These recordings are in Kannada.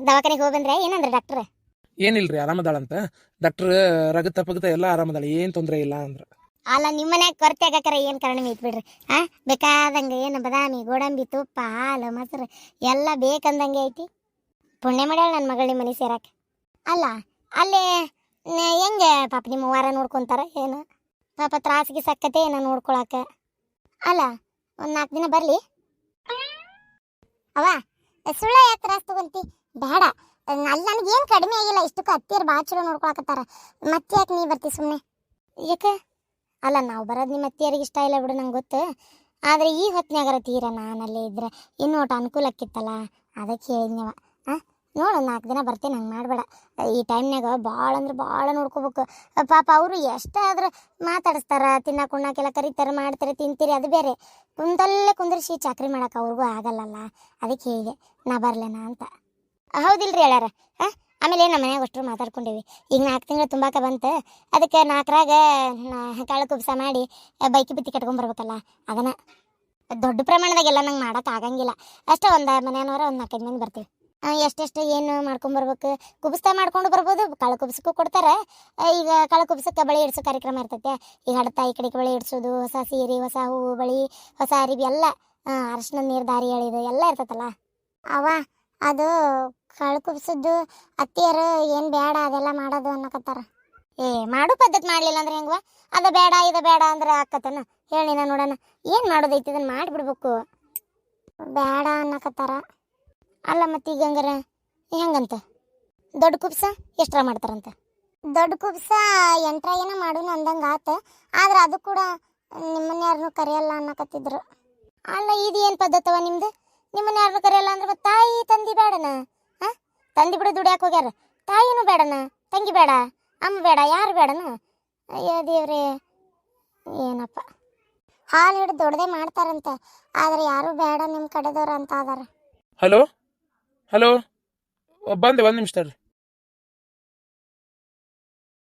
ದವಾಖಾನೆಗೆ ಹೋಗಿ ಬಂದ್ರೆ ಏನಂದ್ರೆ ಡಾಕ್ಟರ್? ಏನಿಲ್ರಿ ಆರಾಮದಾಳಂತ ಡಾಕ್ಟರ್. ರಗತ ಪಗತ ಎಲ್ಲ ಆರಾಮದಾಳ, ಏನ್ ತೊಂದರೆ ಇಲ್ಲ ಅಂದ್ರ. ಅಲ್ಲ ನಿಮ್ಮ ಮನ್ಯಾಗ ಕೊರತೆ ಆಗಾಕರ ಏನು ಕಾರಣ ಐತ್ ಬಿಡ್ರಿ. ಬೇಕಾದಂಗೆ ಏನು ಬಾದಾಮಿ ಗೋಡಂಬಿ ತುಪ್ಪ ಹಾಲು ಮೊಸರು ಎಲ್ಲ ಬೇಕಂದಂಗೆ ಐತಿ. ಪುಣ್ಯ ಮಾಡ್ಯಾಳ ನನ್ನ ಮಗಳ ನಿಮ್ಮ ಮನೆ ಸೇರಾಕ. ಅಲ್ಲ ಅಲ್ಲಿ ಹೆಂಗೆ ಪಾಪ ನಿಮ್ಮ ವಾರ ನೋಡ್ಕೊತಾರ ಏನು ಪಾಪ ತ್ರಾಸಿಗೆ ಸಕ್ಕತೆ ಏನೋ ನೋಡ್ಕೊಳಕ. ಅಲ್ಲ ಒಂದು 4 ದಿನ ಬರಲಿ ಅವ. ಸುಳ್ಳ ಯಾಕೆ ತ್ರಾಸ ತಗೊಂತಿ? ಬೇಡ. ಅಲ್ಲಿ ನನಗೇನು ಕಡಿಮೆ ಆಗಿಲ್ಲ, ಇಷ್ಟಕ್ಕೂ ಅತ್ತಿಯರು ಭಾಳ ಚಲೋ ನೋಡ್ಕೊಳಕತ್ತಾರ. ಮತ್ತೆ ಯಾಕೆ ನೀ ಬರ್ತಿ ಸುಮ್ಮನೆ? ಯಾಕೆ? ಅಲ್ಲ ನಾವು ಬರೋದು ನಿಮ್ಮ ಅತ್ತಿಯರಿಗೆ ಇಷ್ಟ ಇಲ್ಲ ಬಿಡು, ನಂಗೆ ಗೊತ್ತು. ಆದರೆ ಈ ಹೊತ್ತಿನಾಗರ ತೀರ ನಾನಲ್ಲೇ ಇದ್ರೆ ಇನ್ನೂ ಒಟ್ಟು ಅನುಕೂಲ ಆಕ್ಕಿತ್ತಲ್ಲ, ಅದಕ್ಕೆ ಹೇಳಿದ್ನವ. ನೋಡು 4 ದಿನ ಬರ್ತೀನಿ, ಹಂಗೆ ಮಾಡಬೇಡ. ಈ ಟೈಮ್ನಾಗ ಭಾಳ ಅಂದ್ರೆ ಭಾಳ ನೋಡ್ಕೋಬೇಕು. ಪಾಪ ಅವರು ಎಷ್ಟಾದ್ರೂ ಮಾತಾಡಿಸ್ತಾರ, ತಿನ್ನಕ್ಕೆ ಉಣ್ಣಕ್ಕೆಲ್ಲ ಕರೀತಾರೆ, ಮಾಡ್ತಾರೆ, ತಿಂತೀರಿ, ಅದು ಬೇರೆ. ಕುಂತಲ್ಲೇ ಕುಂದ್ರಿಸಿ ಚಾಕ್ರಿ ಮಾಡೋಕೆ ಅವ್ರಿಗೂ ಆಗಲ್ಲಲ್ಲ, ಅದಕ್ಕೆ ಹೇಳಿದೆ ನಾ ಬರಲೇನಾ ಅಂತ. ಹೌದಿಲ್ರಿ ಹೇಳ್ಯಾರ. ಆಮೇಲೆ ನಮ್ಮ ಮನ್ಯಾಗ ಅಷ್ಟರು ಮಾತಾಡ್ಕೊಂಡೇವಿ. ಈಗ 4 ತಿಂಗಳು ತುಂಬಾಕ ಬಂತು, ಅದಕ್ಕೆ 4ರಾಗ ಕಾಳು ಕುಬ್ಸ ಮಾಡಿ ಬೈಕಿ ಬಿತ್ತಿ ಕಟ್ಕೊಂಡ್ಬರ್ಬೇಕಲ್ಲ, ಅದನ್ನು ದೊಡ್ಡ ಪ್ರಮಾಣದಾಗೆಲ್ಲ ನಂಗೆ ಮಾಡೋಕೆ ಆಗಂಗಿಲ್ಲ. ಅಷ್ಟೇ ಒಂದು ಮನೆಯವ್ರ ಒಂದು 4-5 ಮಂದಿ ಬರ್ತೀವಿ. ಎಷ್ಟೆಷ್ಟು ಏನು ಮಾಡ್ಕೊಂಬರ್ಬೇಕು, ಕುಬ್ಸ್ತಾ ಮಾಡ್ಕೊಂಡು ಬರ್ಬೋದು. ಕಾಳು ಕುಬ್ಸಕ್ಕೂ ಕೊಡ್ತಾರೆ. ಈಗ ಕಾಳು ಕುಬ್ಸಕ್ಕೆ ಬಳೆ ಇಡ್ಸೋ ಕಾರ್ಯಕ್ರಮ ಇರ್ತೈತೆ. ಈಗ ಹಡ್ತಾ ಈ ಕಡೆಗೆ ಬಳೆ ಇಡ್ಸೋದು, ಹೊಸ ಸೀರೆ, ಹೊಸ ಹೂವು, ಬಳಿ, ಹೊಸ ಅರಿವಿ ಎಲ್ಲ, ಅರಶಿನ ನೀರು ದಾರಿ ಎಳಿದು ಎಲ್ಲ ಇರ್ತೈತಲ್ಲ ಅವ. ಅದು ಕಾಳು ಕುಬ್ಸದ್ದು ಅತ್ತಿಯರು ಏನು ಬೇಡ ಅದೆಲ್ಲ ಮಾಡೋದು ಅನ್ನಕತ್ತಾರ. ಮಾಡು ಪದ್ಧತಿ ಮಾಡಲಿಲ್ಲ ಅಂದ್ರೆ ಹೆಂಗವ? ಅದು ಬೇಡ ಇದು ಬೇಡ ಅಂದ್ರೆ ಆಕತ್ತನ? ಹೇಳಿ ನಾನು ನೋಡೋಣ, ಏನು ಮಾಡೋದೈತಿ ಇದನ್ನು ಮಾಡಿಬಿಡ್ಬೇಕು. ಬೇಡ ಅನ್ನಕತ್ತಾರ. ಅಲ್ಲ ಮತ್ತೆ ಈಗ ಹಂಗಾರ ಹೆಂಗಂತ? ದೊಡ್ಡ ಕುಬ್ಸ ಎಷ್ಟರ ಮಾಡ್ತಾರಂತ? ದೊಡ್ಡ ಕುಬ್ಸ 8 ಏನೋ ಮಾಡೋಣ ಅಂದಂಗೆ ಆತ. ಆದ್ರೆ ಅದು ಕೂಡ ನಿಮ್ಮನ್ನ ಯಾರನ್ನೂ ಕರೆಯಲ್ಲ ಅನ್ನಕತ್ತಿದ್ರು. ಅಲ್ಲ ಇದು ಏನು ಪದ್ಧತವ ನಿಮ್ದು? ನಿಮ್ಮನ್ನ ಯಾರನ್ನೂ ಕರೆಯಲ್ಲ ಅಂದ್ರೆ ಮತ್ತೆ ತಾಯಿ ತಂದಿ ಬೇಡನ? ತಂದಿ ಬಿಡು ದುಡಿಯಾಕೆ ಹೋಗ್ಯಾರ, ತಾಯಿನೂ ಬೇಡನ, ತಂಗಿ ಬೇಡ, ಅಮ್ಮ ಬೇಡ, ಯಾರು ಬೇಡನ? ಅಯ್ಯೋ ದೇವ್ರೇ, ಏನಪ್ಪ. ಹಾಲು ಹಿಡಿದು ದೊಡ್ಡದೇ ಮಾಡ್ತಾರಂತ, ಆದರೆ ಯಾರೂ ಬೇಡ ನಿಮ್ಮ ಕಡೆದವ್ರು ಅಂತ ಅದಾರ. ಹಲೋ ಹಲೋ, ಬಂದೆ 1 ನಿಮಿಷ ತಡ್ರಿ.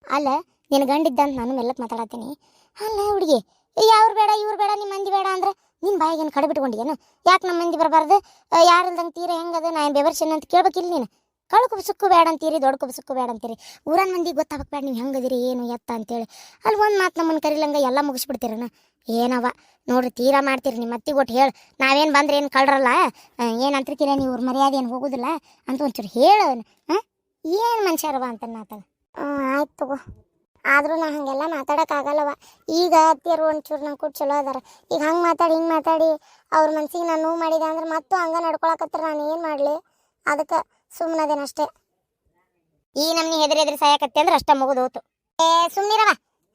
ಅಲ್ಲ ನಿನ್ನ ಗಂಡಿದ್ದಂತ ನಾನು ಮೆಲ್ಲಕ್ಕೆ ಮಾತಾಡತ್ತೀನಿ. ಅಲ್ಲ ಹುಡುಗಿ, ಯಾವ್ರು ಬೇಡ ಇವ್ರು ಬೇಡ ನಿಮ್ಮ ಮಂದಿ ಬೇಡ ಅಂದ್ರೆ ನಿನ್ನ ಬಾಯಿಗೇನು ಕಡೆ ಬಿಟ್ಕೊಂಡಿಯೇನು? ಯಾಕೆ ನಮ್ಮ ಮಂದಿ ಬರಬಾರ್ದು? ಯಾರಿಲ್ದಂಗೆ ತೀರ ಹೆಂಗದು ನಾ ಬೆವರ್ಸಿನ ಅಂತ ಕೇಳ್ಬೇಕಿಲ್ಲ ನೀನು? ಕಳು ಕುಬ್ಸಕ್ಕೂ ಬೇಡ ಅಂತೀರಿ, ದೊಡ್ಡ ಕುಬ್ಸಕ್ಕೂ ಬೇಡ ಅಂತೀರಿ. ಊರನ್ನ ಮಂದಿಗೆ ಗೊತ್ತಾಗಕ್ಕೆ ಬೇಡ ನೀವು ಹೆಂಗದಿರಿ ಏನು ಎತ್ತ ಅಂತೇಳಿ. ಅಲ್ಲಿ ಒಂದು ಮಾತು ನಮ್ಮನ್ನು ಕರಿಲಂಗೆ ಎಲ್ಲ ಮುಗಿಸ್ಬಿಡ್ತೀರನ? ಏನವ ನೋಡ್ರಿ, ತೀರಾ ಮಾಡ್ತೀರಿ. ನಿಮ್ಮ ಅತ್ತಿಗೆ ಒಟ್ಟು ಹೇಳು, ನಾವೇನು ಬಂದ್ರೆ ಏನು ಕಳ್ರಲ್ಲ, ಏನು ಅಂತಿರ್ಕಿಲ್ಲ ನೀವು, ಅವ್ರ ಮರ್ಯಾದೆ ಏನು ಹೋಗೋದಿಲ್ಲ ಅಂತ ಒಂಚೂರು ಹೇಳು. ಏನು ಮನುಷ್ಯರವ ಅಂತ ನಾತಾಗ. ಆಯ್ತು ತಗೋ. ಆದರೂ ನಾ ಹಾಗೆಲ್ಲ ಮಾತಾಡೋಕ್ಕಾಗಲ್ಲವ. ಈಗ ಅತ್ತಿಯರು ಒಂಚೂರು ನಂಗೆ ಕೂಡ ಚಲೋ ಅದಾರ. ಈಗ ಹಂಗೆ ಮಾತಾಡಿ ಹಿಂಗೆ ಮಾತಾಡಿ ಅವ್ರ ಮನ್ಸಿಗೆ ನಾನು ನೋವು ಮಾಡಿದೆ ಅಂದ್ರೆ ಮತ್ತೂ ಹಂಗೆ ನಡ್ಕೊಳಕತ್ರ ನಾನು ಏನು ಮಾಡಲಿ? ಅದಕ್ಕೆ ಸುಮ್ಮನದೇನಷ್ಟೇ. ಈ ನಮ್ನಿ ಹೆದರಿ ಸಾಯಕತ್ತೆ ಅಂದ್ರೆ ಅಷ್ಟೇ ಮುಗಿದು ಹೋತು. ಸುಮ್ಮನಿರವ,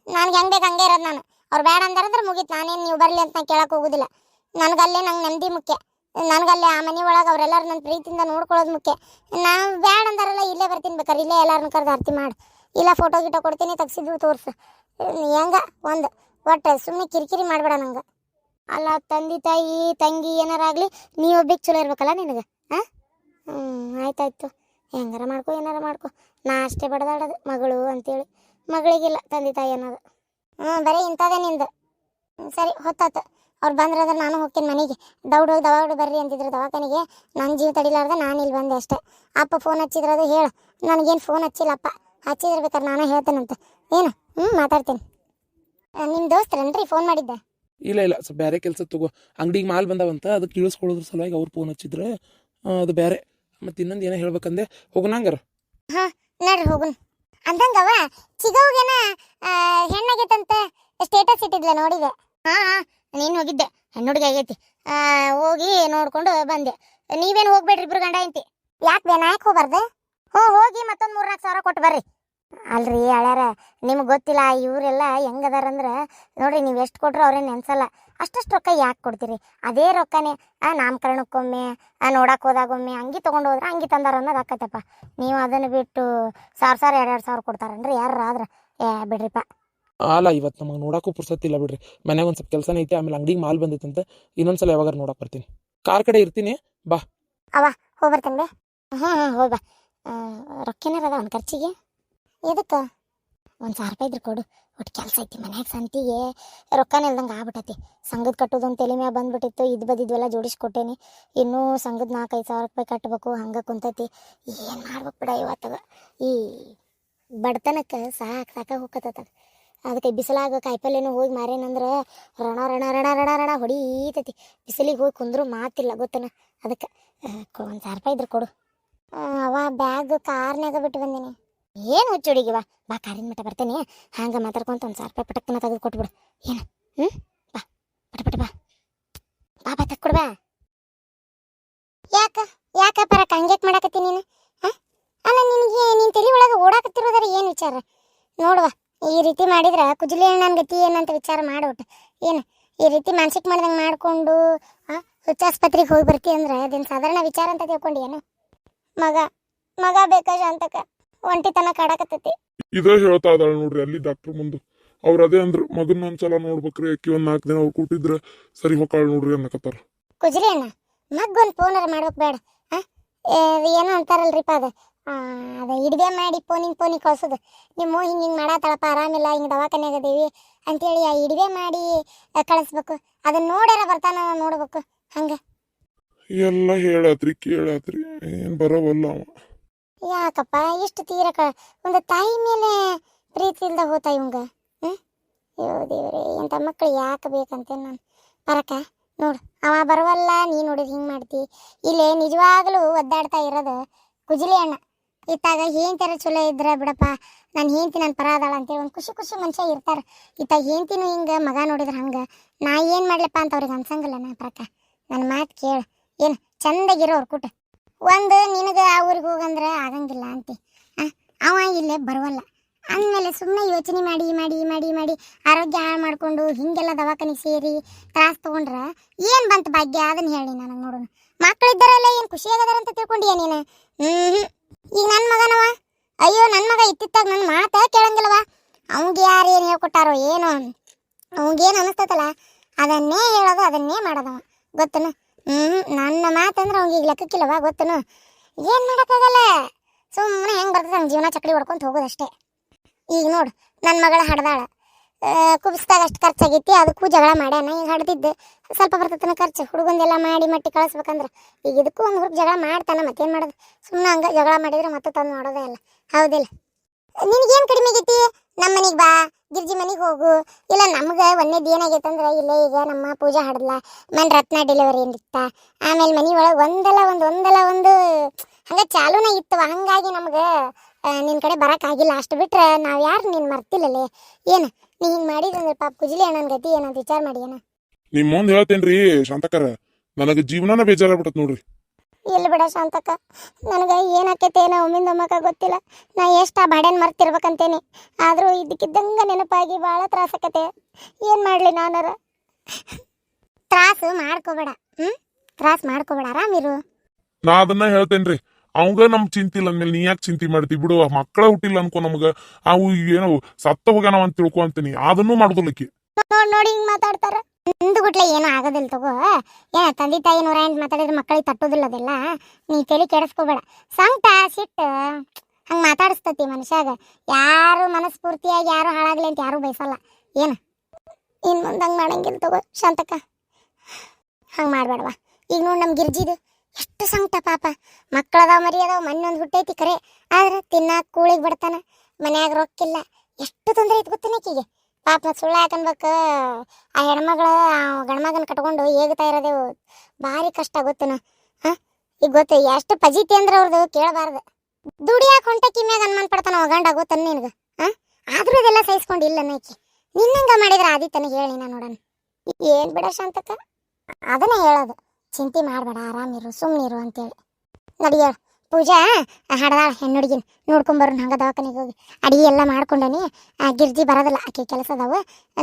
ನನಗೆ ಹೆಂಗೆ ಬೇಕು ಹಂಗೆ ಇರೋದು ನಾನು. ಅವ್ರು ಬೇಡ ಅಂದಾರಂದ್ರೆ ಮುಗೀತು. ನಾನೇನು ನೀವು ಬರಲಿ ಅಂತ ನಾನು ಕೇಳಕ್ಕೆ ಹೋಗೋದಿಲ್ಲ. ನನಗಲ್ಲೇ ನಂಗೆ ನೆಮ್ಮದಿ ಮುಖ್ಯ. ನನಗಲ್ಲೇ ಆ ಮನೆ ಒಳಗೆ ಅವರೆಲ್ಲರೂ ನನ್ನ ಪ್ರೀತಿಯಿಂದ ನೋಡ್ಕೊಳ್ಳೋದು ಮುಖ್ಯ. ನಾವು ಬೇಡ ಅಂದಾರಲ್ಲ, ಇಲ್ಲೇ ಬರ್ತೀನಿ, ಬೇಕಾರೆ ಇಲ್ಲೇ ಎಲ್ಲರನ್ನ ಕರೆದು ಆರತಿ ಮಾಡಿ, ಇಲ್ಲ ಫೋಟೋ ಗಿಟೋ ಕೊಡ್ತೀನಿ, ತೆಗ್ಸಿದ್ದು ತೋರಿಸು. ಹೆಂಗ ಒಂದು ಒಟ್ಟು ಸುಮ್ಮನೆ ಕಿರಿಕಿರಿ ಮಾಡಬೇಡ ನಂಗೆ. ಅಲ್ಲ ತಂದೆ ತಾಯಿ ತಂಗಿ ಏನಾರಾಗಲಿ ನೀವೊಬ್ಬಿಗೆ ಚಲೋ ಇರ್ಬೇಕಲ್ಲ ನಿನಗೆ. ಆಯ್ತಾಯ್ತು, ಹೆಂಗಾರ ಮಾಡ್ಕೊ ಏನಾರ ಮಾಡ್ಕೊ. ನಾ ಅಷ್ಟೇ ಬಡದಾಡೋದು ಮಗಳು ಅಂತೇಳಿ. ಮಗಳಿಗಿಲ್ಲ ತಂದೆ ತಾಯಿ ಅನ್ನೋದು. ಬರೀ ಇಂಥದೇ ನಿಂದು. ಸರಿ ಹೊತ್ತಾತು. ಅವ್ರು ಬಂದ್ರಂದ್ರೆ ನಾನು ಹೋಗ್ತೀನಿ ಮನೆಗೆ. ಹೋಗಿ ದವಾಡು ಬರ್ರಿ ಅಂತಿದ್ರು ದವಾಖಾನೆಗೆ. ನನ್ನ ಜೀವ ತಡಿಲಾರ್ದೆ ನಾನು ಇಲ್ಲಿ ಬಂದೆ ಅಷ್ಟೇ. ಅಪ್ಪ ಫೋನ್ ಹಚ್ಚಿದ್ರದು ಹೇಳು. ನನಗೇನು ಫೋನ್ ಹಚ್ಚಿಲ್ಲಪ್ಪ, ಹಚ್ಚಿದಿರ್ಬೇಕಾರೆ ನಾನು ಹೇಳ್ತೇನಂತ. ಏನು ಮಾತಾಡ್ತೀನಿ. ನಿಮ್ಮ ದೋಸ್ತರೇನ್ರಿ ಫೋನ್ ಮಾಡಿದ್ದೆ? ಇಲ್ಲ ಇಲ್ಲ, ಸ್ವಲ್ಪ ಬೇರೆ ಕೆಲಸ ತಗೋ. ಅಂಗಡಿಗೆ ಮಾಲ್ ಬಂದಾವಂತ, ಅದಕ್ಕೆ ಇಳಿಸ್ಕೊಳ್ಳೋದ್ರ ಸಲುವಾಗಿ ಅವ್ರು ಫೋನ್ ಹಚ್ಚಿದ್ರೆ ಅದು ಬೇರೆ. ಮತ್ತೆ ಇನ್ನೊಂದು ಏನೋ ಹೇಳ್ಬೇಕಂದೆ, ಹೋಗೋಣಂಗಾರ? ಹಾಂ ನಡ್ರಿ ಹೋಗುಣ. ಅಂದಂಗವ ಚಿಗವ್ಗೇನ ಹೆಣ್ಣಾಗೈತಂತ ಸ್ಟೇಟಸ್ ಇಟ್ಟಿದ್ಲ, ನೋಡಿದೆ. ಹಾಂ ನೀನು ಹೋಗಿದ್ದೆ, ಹೆಣ್ಣು ಹುಡುಗಿ ಆಗೈತಿ. ಹೋಗಿ ನೋಡ್ಕೊಂಡು ಬಂದೆ. ನೀವೇನು ಹೋಗ್ಬೇಡ್ರಿ ಇಬ್ರು ಗಂಡ ಐತಿ. ಯಾಕೆ ಯಾಕೆ ಹೋಗ್ಬಾರ್ದು? ಹೋಗಿ ಮತ್ತೊಂದು 3-4 ಸಾವಿರ ಕೊಟ್ಟು ಬರ್ರಿ. ಅಲ್ರಿ ಅಳ್ಯಾರ, ನಿಮ್ಗೆ ಗೊತ್ತಿಲ್ಲ ಇವರೆಲ್ಲ ಹೆಂಗದಾರಂದ್ರೆ ನೋಡ್ರಿ, ನೀವು ಎಷ್ಟು ಕೊಟ್ರು ಅವ್ರೇನು ನೆನ್ಸಲ್ಲ. ಅಷ್ಟಷ್ಟು ರೊಕ್ಕ ಯಾಕೆ ಕೊಡ್ತೀರಿ? ಅದೇ ರೊಕ್ಕನೇ ನಾಮಕರಣಕ್ಕೊಮ್ಮೆ, ನೋಡಕ್ಕೆ ಹೋದಾಗೊಮ್ಮೆ ಅಂಗಿ ತೊಗೊಂಡು ಹೋದ್ರೆ ಅಂಗಿ ತಂದಾರ ಅನ್ನೋದು ಆಕತ್ತಪ್ಪ. ನೀವು ಅದನ್ನು ಬಿಟ್ಟು 1000 2,000 ಕೊಡ್ತಾರನ್ರಿ ಯಾರು ಆದ್ರೆ? ಬಿಡ್ರಿಪ್ಪ. ಅಲ್ಲ, ಇವತ್ತು ನಮಗೆ ನೋಡೋಕ್ಕೂ ಪುರ್ಸತ್ತಿಲ್ಲ ಬಿಡ್ರಿ. ಮನೆಗೆ ಒಂದು ಸ್ವಲ್ಪ ಕೆಲಸನೇ ಐತಿ. ಆಮೇಲೆ ಅಂಗಡಿಗೆ ಮಾಲ್ ಬಂದೈತಂತ, ಇನ್ನೊಂದ್ಸಲ ಯಾವಾಗಾರು ನೋಡಕ್ಕೆ ಬರ್ತೀನಿ. ಕಾರ್ ಕಡೆ ಇರ್ತೀನಿ, ಬಾ. ಹೋಗ್ಬರ್ತೇನೆ ಬೇ. ಹೋಗಿ ಬಾ. ರೊಕ್ಕೇನಾರ ಅದ ಒಂದು ಖರ್ಚಿಗೆ? ಎದಕ್ಕೆ? 1,000 ರೂಪಾಯಿ ಇದ್ರೆ ಕೊಡು. ಒಟ್ಟು ಕೆಲಸ ಐತಿ ಮನ್ಯಾಗ ಸಂತಿಗೆ ರೊಕ್ಕನ ಇಲ್ದಂಗೆ ಆಗ್ಬಿಟ್ಟೈತಿ. ಸಂಘದ ಕಟ್ಟೋದೊಂದು ತಲೆ ಮ್ಯಾಗ ಬಂದ್ಬಿಟ್ಟಿತ್ತು. ಇದು ಬದಿದ್ವೆಲ್ಲ ಜೋಡಿಸ್ಕೊಟ್ಟೇನಿ. ಇನ್ನೂ ಸಂಘದ 4-5 ಸಾವಿರ ರೂಪಾಯಿ ಕಟ್ಟಬೇಕು. ಹಂಗೆ ಕುಂತೈತಿ. ಏನು ಮಾಡ್ಬೇಕು ಬಿಡ ಇವತ್ತಾಗ ಈ ಬಡತನಕ್ಕೆ ಸಾಕಾಗ ಹೋಗತ್ತದ. ಅದಕ್ಕೆ ಬಿಸಿಲಾಗ ಕಾಯಿಪಲ್ಲೇನು ಹೋಗಿ ಮಾರೇನಂದ್ರೆ ರಣ ರಣ ರಣ ರಣ ರಣ ಹೊಡೀತೈತಿ. ಬಿಸಿಲಿಗೆ ಹೋಗಿ ಕುಂದ್ರು ಮಾತಿಲ್ಲ ಗೊತ್ತನ. ಅದಕ್ಕೆ 1,000 ರೂಪಾಯಿ ಇದ್ರೆ ಕೊಡು. ಅವ ಬ್ಯಾಗ್ ಕಾರ್ನ್ಯಾಗ ಬಿಟ್ಟು ಬಂದೀನಿ. ಏನು ಹುಚ್ಚು ಹುಡುಗಿವ, ಬಾ ಕಾರಿನ ಮಟ್ಟ ಬರ್ತೇನೆ. ಹಂಗೆ ಮಾತಾಡ್ಕೊಂತ 1,000 ರೂಪಾಯಿ ಪಟಕ್ತನ ತೆಗೆದು ಕೊಟ್ಬಿಡು. ಏನು ಬಾ ಪಟ ಪಟ ಬಾ ಬಾ ಬಾ ತಕ್ಕೊಡು ಬಾ. ಯಾಕ ಪರಕ ಹಂಗ್ಯಾಕೆ ಮಾಡಾಕತ್ತಿ ನೀನು? ಅಲ್ಲ ನಿನಗೆ ನಿನ್ನ ತಲೆ ಒಳಗೆ ಓಡಾಕತ್ತಿರೋದಾರ ಏನು ವಿಚಾರ ನೋಡುವ. ಈ ರೀತಿ ಮಾಡಿದ್ರೆ ಕುಜಲಿ ನನ್ನ ಗತಿ ಏನಂತ ವಿಚಾರ ಮಾಡ್ಬಿಟ್ಟು ಏನು ಈ ರೀತಿ ಮಾನಸಿಕ ಮಾಡ್ದಂಗೆ ಮಾಡಿಕೊಂಡು ಹುಚ್ಚಾಸ್ಪತ್ರೆಗೆ ಹೋಗಿ ಬರ್ತಿ ಅಂದ್ರೆ ಅದೇನು ಸಾಧಾರಣ ವಿಚಾರ ಅಂತ ತಿಳ್ಕೊಂಡು ಏನು? ಮಗ ಬೇಕಾ ಶಾಂತಕ ಒಂಟಿತನ ಕಾಡಕತ್ತೈತಿ. ಇದೇ ಹೇಳ್ತಾ ಇದಾಳ ನೋಡ್ರಿ ಅಲ್ಲಿ ಡಾಕ್ಟರ್ ಮುಂದೆ. ಅವ್ರ ಅದೇ ಅಂದ್ರು ಮಗನ ಒಂದ್ಸಲ ನೋಡ್ಬೇಕ್ರಿ, ಅಕ್ಕಿ 1-4 ದಿನ ಅವ್ರು ಕೊಟ್ಟಿದ್ರೆ ಸರಿ ಹೋಗಾಳ ನೋಡ್ರಿ ಅನ್ನಕತ್ತಾರ. ಕುಜಲಿ ಅಣ್ಣ ಮಗೊಂದು ಫೋನರ ಮಾಡ್ಬೇಕು ಬೇಡ? ಏನೋ ಅಂತಾರಲ್ರಿಪ್ಪ ಅದು ಇಡ್ಬೆ ಮಾಡಿ ಫೋನಿಗೆ ಕಳ್ಸೋದು. ನಿಮ್ಮ ಹಿಂಗೆ ಮಾಡಾತಾಳಪ್ಪ ಆರಾಮಿಲ್ಲ, ಹಿಂಗೆ ದವಾಖಾನ್ಯಾಗ ಅದೇವಿ ಅಂತೇಳಿ ಆ ಇಡ್ಬೆ ಮಾಡಿ ಕಳಿಸ್ಬೇಕು. ಅದನ್ನ ನೋಡ್ಯಾರ ಬರ್ತಾನ ನೋಡ್ಬೇಕು. ಹಂಗೆ ಎಲ್ಲ ಹೇಳಾತ್ರಿ ಕೇಳಾತ್ರಿ ಏನ್ ಬರವಲ್ಲ ಅವ. ಯಾಕಪ್ಪ ಇಷ್ಟು ತೀರಕ ಒಂದು ತಾಯಿ ಮೇಲೆ ಪ್ರೀತಿ ಇಲ್ದ ಹೋತ ಇವಂಗ? ಅಯ್ಯೋ ದೇವ್ರೆ, ಇಂಥ ಮಕ್ಳು ಯಾಕೆ ಬೇಕಂತೇನು ನಾನು. ಪರಕ ನೋಡು ಅವ ಬರುವಲ್ಲ, ನೀ ನೋಡಿದ್ರೆ ಹಿಂಗೆ ಮಾಡ್ತಿ. ಇಲ್ಲೇ ನಿಜವಾಗ್ಲೂ ಒದ್ದಾಡ್ತಾ ಇರೋದು ಕುಜಲಿ ಅಣ್ಣ. ಇತ್ತಾಗ ಹೆಂಡ್ತಿಯರ ಚಲೋ ಇದ್ರೆ ಬಿಡಪ್ಪ, ನಾನು ಹೆಂಡ್ತಿ ನನ್ನ ಪರ ಅದಾಳ ಅಂತೇಳಿ ಒಂದು ಖುಷಿ ಮನುಷ್ಯ ಇರ್ತಾರೆ. ಇತ್ತಾಗ ಹೆಂಡ್ತಿನೂ ಹಿಂಗೆ ಮಗ ನೋಡಿದ್ರೆ ಹಂಗೆ ನಾ ಏನು ಮಾಡ್ಲಪ್ಪ ಅಂತ ಅವ್ರಿಗೆ ಅನ್ಸಂಗಿಲ್ಲ. ನಾ ಪರಕ ನನ್ನ ಮಾತು ಕೇಳು. ಏನು ಚಂದಾಗಿರೋ ಅವ್ರ ಕೂಟ ಒಂದು ನಿನಗೆ ಆ ಊರಿಗೆ ಹೋಗಂದ್ರೆ ಆಗಂಗಿಲ್ಲ ಅಂತಿ. ಅವ ಇಲ್ಲೇ ಬರುವಲ್ಲ ಅಂದಮೇಲೆ ಸುಮ್ಮನೆ ಯೋಚನೆ ಮಾಡಿ ಮಾಡಿ ಮಾಡಿ ಮಾಡಿ ಆರೋಗ್ಯ ಹಾಳು ಮಾಡಿಕೊಂಡು ಹಿಂಗೆಲ್ಲ ದವಾಖಾನಿಗೆ ಸೇರಿ ತ್ರಾಸ ತೊಗೊಂಡ್ರೆ ಏನು ಬಂತು ಭಾಗ್ಯ? ಅದನ್ನು ಹೇಳಿ ನನಗೆ ನೋಡೋಣ. ಮಕ್ಕಳಿದ್ದಾರಲ್ಲ ಏನು ಖುಷಿಯಾಗದಾರ ಅಂತ ತಿಳ್ಕೊಂಡಿಯ ನೀನು? ಈಗ ನನ್ನ ಮಗನವ, ಅಯ್ಯೋ ನನ್ನ ಮಗ ಇತ್ತಿತ್ತಾಗ ನನ್ನ ಮಾತ ಕೇಳಂಗಿಲ್ಲವ. ಅವ್ಗೆ ಯಾರು ಏನು ಹೇಳ್ಕೊಟ್ಟಾರೋ ಏನೋ, ಅವ್ಗೇನು ಅನಿಸ್ತೈತಲ್ಲ ಅದನ್ನೇ ಹೇಳೋದು, ಅದನ್ನೇ ಮಾಡೋದವ ಗೊತ್ತನು. ನನ್ನ ಮಾತಂದ್ರೆ ಅವ್ಗೆ ಈಗ ಲೆಕ್ಕಕ್ಕಿಲ್ಲವ ಗೊತ್ತನು. ಏನು ಮಾಡೋಕ್ಕಾಗಲ್ಲ, ಸುಮ್ಮನೆ ಹೆಂಗೆ ಬರ್ತದೆ ಹಂಗೆ ಜೀವನ ಚಕ್ಡಿ ಹೊಡ್ಕೊಂತ ಹೋಗೋದಷ್ಟೇ. ಈಗ ನೋಡು ನನ್ನ ಮಗಳ ಹಡ್ದಾಳ, ಕುಬ್ಸ್ದಾಗ ಅಷ್ಟು ಖರ್ಚಾಗೈತಿ, ಅದಕ್ಕೂ ಜಗಳ ಮಾಡ್ಯಾನ. ಈಗ ಹಡ್ದಿದ್ದು ಸ್ವಲ್ಪ ಬರ್ತತನ ಖರ್ಚು, ಹುಡುಗಂದೆಲ್ಲ ಮಾಡಿ ಮಟ್ಟಿ ಕಳಿಸ್ಬೇಕಂದ್ರೆ ಈಗ ಇದಕ್ಕೂ ಒಂದು ಹುಡುಗ ಜಗಳ ಮಾಡ್ತಾನೆ. ಮತ್ತೇನು ಮಾಡೋದು, ಸುಮ್ಮನೆ ಹಂಗೆ ಜಗಳ ಮಾಡಿದ್ರೆ ಮತ್ತೆ ತಂದು ಮಾಡೋದೇ ಅಲ್ಲ, ಹೌದಿಲ್ಲ? ನಿನಗೇನು ಕಡಿಮೆ ಆಗೈತಿ? ನಮ್ಮ ಮನೆಗೆ ಬಾ, ಗಿರ್ಜಿ ಮನೆಗೆ ಹೋಗು. ಇಲ್ಲ ನಮ್ಗೆ ಒಂದೇದು ಏನಾಗೈತೆ ಅಂದ್ರೆ ಇಲ್ಲೇ ಈಗ ನಮ್ಮ ಪೂಜಾ ಹಡ್ದಲ ಮನೆ ರತ್ನ ಡೆಲಿವರಿ ಏನಿತ್ತ, ಆಮೇಲೆ ಮನೆ ಒಳಗೆ ಒಂದಲ್ಲ ಒಂದು ಹಂಗೆ ಚಾಲೂನ ಇತ್ತವ. ಹಂಗಾಗಿ ನಮ್ಗೆ ನಿನ್ನ ಕಡೆ ಬರೋಕ್ಕಾಗಿಲ್ಲ. ಅಷ್ಟು ಬಿಟ್ರೆ ನಾವು ಯಾರು ನೀನು ಮರ್ತಿಲ್ಲಲೇ. ಏನು ನೀ ಹಿಂಗೆ ಮಾಡಿದಂದ್ರೆ ಪಾಪ ಕುಜಲಿ ಅಣ್ಣನ ಗತಿ ಏನಂತ ವಿಚಾರ ಮಾಡಿ ಏನ? ನಿಮ್ ಮುಂದೆ ಹೇಳ್ತೇನ್ರಿ ಶಾಂತಕರ, ನನಗೆ ಜೀವನನ ಬೇಜಾರಾಗ್ಬಿಟ್ಟತ್ ನೋಡ್ರಿ. ಇಲ್ಲ ಬಿಡ ಶಾಂತಕ್ಕ, ನನಗೆ ಏನಾಕೈತೆ ಏನೋ ಒಮ್ಮಿಂದೊಮ್ಮಕ್ಕ ಗೊತ್ತಿಲ್ಲ. ನಾ ಎಷ್ಟು ಆ ಬಾಡ್ಯಾನ ಮರ್ತಿರ್ಬೇಕಂತೇನೆ, ಆದರೂ ಇದಕ್ಕಿದ್ದಂಗೆ ನೆನಪಾಗಿ ಭಾಳ ತ್ರಾಸಕತೆ. ಏನು ಮಾಡಲಿ ನಾನರ? ತ್ರಾಸು ಮಾಡ್ಕೋಬೇಡ, ತ್ರಾಸು ಮಾಡ್ಕೋಬೇಡ, ಆರಾಮಿರು. ನಾ ಅದನ್ನ ಹೇಳ್ತೇನ್ರಿ. ಅವಂಗ ನಮ್ ಚಿಂತೆ ಇಲ್ಲ ಅಂದ್ಮೇಲೆ ನೀ ಯಾಕೆ ಚಿಂತೆ ಮಾಡ್ತಿ ಬಿಡು. ಮಕ್ಕಳ ಹುಟ್ಟಿಲ್ಲ ಅನ್ಕೋ ನಮ್ಗ, ಅವು ಏನೋ ಸತ್ತ ಹೋಗ್ಯಾನವ ಅಂತ ತಿಳ್ಕೊ ಅಂತೀನಿ. ಅದನ್ನೂ ಮಾಡುದಿಲ್ಲಕ್ಕಿ. ನೋಡಿ ಹಿಂಗೆ ಮಾತಾಡ್ತಾರ. ನಿಂದು ಗುಟ್ಲೆ ಏನೂ ಆಗೋದಿಲ್ಲ ತಗೋ. ಏನ ತಂದೆ ತಾಯಿ 108 ಮಾತಾಡಿದ್ರೆ ಮಕ್ಕಳಿಗೆ ತಟ್ಟೋದಿಲ್ಲ ಅದೆಲ್ಲ. ನೀ ತಲೆ ಕೆಡಿಸ್ಕೋಬೇಡ. ಸಂಕಟ ಸಿಟ್ಟು ಹಂಗೆ ಮಾತಾಡಿಸ್ತತಿ ಮನುಷ್ಯಾಗ. ಯಾರು ಮನಸ್ಫೂರ್ತಿಯಾಗಿ ಯಾರು ಹಾಳಾಗ್ಲಿ ಅಂತ ಯಾರೂ ಬಯಸಲ್ಲ. ಏನು ಇನ್ನು ಮುಂದೆ ಹಂಗೆ ಮಾಡಂಗಿಲ್ಲ ತಗೋ ಶಾಂತಕ್ಕ, ಹಂಗೆ ಮಾಡಬೇಡವ. ಈಗ ನೋಡಿ ನಮ್ಮ ಗಿರ್ಜಿದು ಎಷ್ಟು ಸಂಕಟ ಪಾಪ. ಮಕ್ಕಳದಾವ ಮರಿ ಅದಾವ, ಮೊನ್ನೊಂದು ಹುಟ್ಟೈತಿ ಕರೆ, ಆದ್ರೆ ತಿನ್ನಾಕ ಕೂಳಿಗೆ ಬಿಡ್ತಾನ, ಮನ್ಯಾಗ ರೊಕ್ಕಿಲ್ಲ. ಎಷ್ಟು ತೊಂದರೆ ಐತೆ ಗೊತ್ತೇನಕ್ಕಿಗೆ ಪಾಪ. ಸುಳ್ಳು ಯಾಕನ್ಬೇಕು, ಆ ಹೆಣ್ಮಗಳ ಗಂಡ್ಮಗನ ಕಟ್ಕೊಂಡು ಹೇಗ್ತಾ ಇರೋದೇವು ಭಾರಿ ಕಷ್ಟ ಗೊತ್ತೇನು. ಈಗ ಗೊತ್ತು ಎಷ್ಟು ಪಜಿತಿ ಅಂದ್ರೆ ಅವ್ರದ್ದು ಕೇಳಬಾರ್ದು. ದುಡಿಯಾಕ ಹೊಂಟಕಿ ಮ್ಯಾಗ ಅನ್ಮಾನ ಪಡ್ತಾನ ಅವ ಗಂಡ ಗೊತ್ತನ್ನ ನಿನಗೆ. ಆದ್ರೂ ಇದೆಲ್ಲ ಸಹಿಸ್ಕೊಂಡಿಲ್ಲ ನೈಕಿ. ನಿನ್ನಂಗ ಮಾಡಿದ್ರೆ ಆದಿತ್ತನಿಗೆ ಹೇಳಿ ನಾ ನೋಡೋಣ. ಏನು ಬಿಡ ಶಾಂತಕ್ಕ, ಅದನ್ನೇ ಹೇಳೋದು, ಚಿಂತೆ ಮಾಡಬೇಡ, ಆರಾಮಿರು, ಸುಮ್ಮನಿರು ಅಂತೇಳಿ. ನಡಿಯೋ ಪೂಜಾ ಹಡ್ದಾಳ ಹೆಣ್ಣುಡುಗಿನ ನೋಡ್ಕೊಂಬರೋಣ. ಹಂಗೆ ದವಾಖಾನಿಗೆ ಹೋಗಿ ಅಡಿಗೆ ಎಲ್ಲ ಮಾಡ್ಕೊಂಡನಿ. ಗಿರ್ಜಿ ಬರೋದಿಲ್ಲ, ಆಕೆ ಕೆಲಸ ಅದಾವು.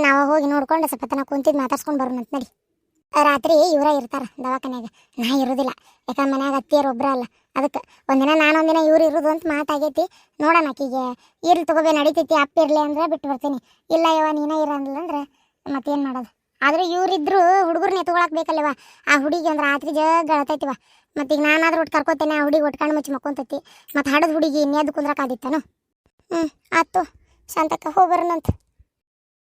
ನಾವು ಹೋಗಿ ನೋಡ್ಕೊಂಡು ಸ್ವಲ್ಪ ತನಕ ಕುಂತಿದ್ದು ಮಾತಾಡ್ಸ್ಕೊಂಡು ಬರೋಣ ನಡಿ. ರಾತ್ರಿ ಇವರ ಇರ್ತಾರೆ ದವಾಖಾನ್ಯಾಗ, ನಾ ಇರೋದಿಲ್ಲ. ಯಾಕಂದ್ರೆ ಮನ್ಯಾಗ ಅತ್ತಿಯರು ಒಬ್ಬರ ಅಲ್ಲ. ಅದಕ್ಕೆ ಒಂದಿನ ನಾನೊಂದಿನ ಇವ್ರು ಇರೋದು ಅಂತ ಮಾತಾಗೈತಿ. ನೋಡೋಣ ಆಕಿಗೆ ಇರ್ಲಿ ತಗೋಬೇ ನಡಿತೈತಿ, ಅಪ್ಪ ಇರಲಿ ಅಂದ್ರೆ ಬಿಟ್ಟು ಬರ್ತೀನಿ. ಇಲ್ಲ ಯವ್ವ ನೀನೇ ಇರಂಗಿಲ್ಲ ಅಂದ್ರೆ ಮತ್ತೇನು ಮಾಡೋದು? ಆದ್ರೆ ಇವರಿದ್ರು ಹುಡುಗರ್ನ ಎತ್ಕೊಳಕ್ ಬೇಕಲ್ಲವ. ಆ ಹುಡುಗಿ ಅಂದ್ರೆ ರಾತ್ರಿ ಜಗಳತೈತಿವ. ಮತ್ತೆ ಈಗ ನಾನಾದ್ರೂ ಒಟ್ಟು ಕರ್ಕೋತೇನೆ, ಆ ಹುಡುಗಿ ಒಟ್ಕೊಂಡು ಮುಚ್ಚಿ ಮಕ್ಕೊಂತೈತಿ. ಮತ್ತೆ ಹಡದ ಹುಡುಗಿ ಇನ್ನೇದು ಕುಂದ್ರಕ್ಕಾದಿತ್ತಾನು. ಆಯ್ತು ಶಾಂತಕ್ಕ, ಹೋಗ್ಬರೋಣಂತ.